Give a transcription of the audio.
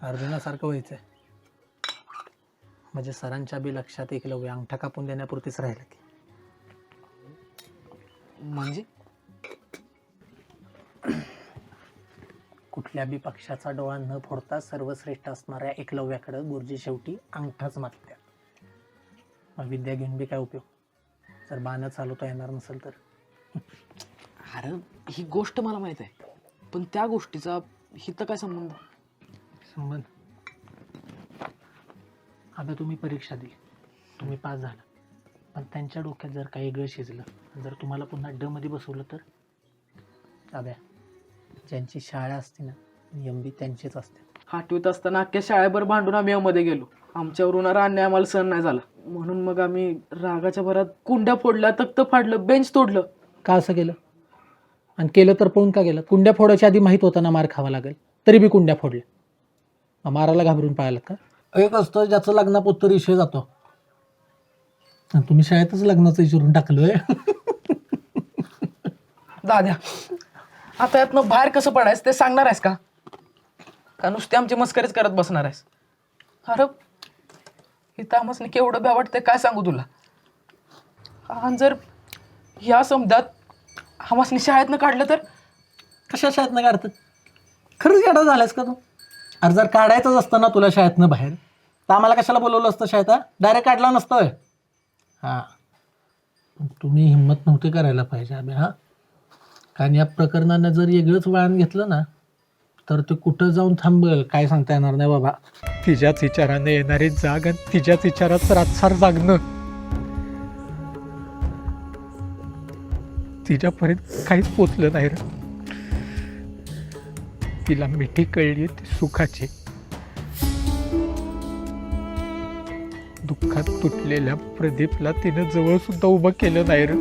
अर्जुनासारखं व्हायचंय म्हणजे सरांच्या बी लक्षात एकलव्य अंगठा कापून देण्यापुरतीच राहिलं की. म्हणजे कुठल्या बी पक्षाचा डोळा न फोडता सर्वश्रेष्ठ असणाऱ्या एकलव्याकडे गुरुजी शेवटी अंगठाच मागतात. मग विद्या घेऊन बी काय उपयोग जर बाण चालवता येणार नसेल तर. अरे ही गोष्ट मला माहित आहे, पण त्या गोष्टीचा हिथं काय संबंध? संबंध आता तुम्ही परीक्षा दिली, तुम्ही पास झाला, पण त्यांच्या डोक्यात जर काही वेगळं शिजलं, जर तुम्हाला पुन्हा ड मध्ये बसवलं तर. अभ्या, ज्यांची शाळा असते ना नियम बी त्यांचेच असते. 8वीत असताना अख्ख्या शाळेभर भांडून आम्ही मध्ये गेलो. आमच्यावर होणारा अन्याय आम्हाला सहन नाही झाला, म्हणून मग आम्ही रागाच्या भरात कुंड्या फोडल्या, तख्त फाडलं, बेंच तोडलं. का असं केलं? आणि केलं तर पळून का गेलं? कुंड्या फोडायच्या आधी माहीत होतं ना मार खावा लागेल, तरी बी कुंड्या फोडल्या. मग मारायला घाबरून पाहिलात का? एक असतं ज्याचं लग्नापोत्तर विषय जातो, आणि तुम्ही शाळेतच लग्नाचं विचारून टाकलोय. दाद्या, आता यातनं बाहेर कसं पडायचं ते सांगणार आहेस का? का नुसते आमची मस्करीच करत बसणार आहेस? अरे इथं आमसने केवढं भ्या वाटतंय काय सांगू तुला. आणि जर ह्या समजात आमसने शाळेतनं काढलं तर? कशा शाळेतनं काढतं? खरंच येडा झालायस का तू? अरे जर काढायचंच असतं ना तुला शाळेतनं बाहेर, तर आम्हाला कशाला बोलवलं असतं शाळेत? डायरेक्ट काढला नसतं. हां, तुम्ही हिंमत नव्हती करायला पाहिजे आम्ही. हां, कारण या प्रकरणानं जर वेगळंच वळण घेतलं ना तर ते कुठं जाऊन थांबल काय सांगता येणार नाही बाबा. तिच्याच विचाराने येणारी जाग आणि तिच्याच विचारात रातसार जागणं, तिच्यापर्यंत काहीच पोचलं नाही रे. तिला मिठी कळली ती सुखाची. दुःखात तुटलेल्या प्रदीपला तिनं जवळ सुद्धा उभं केलं नाही रे.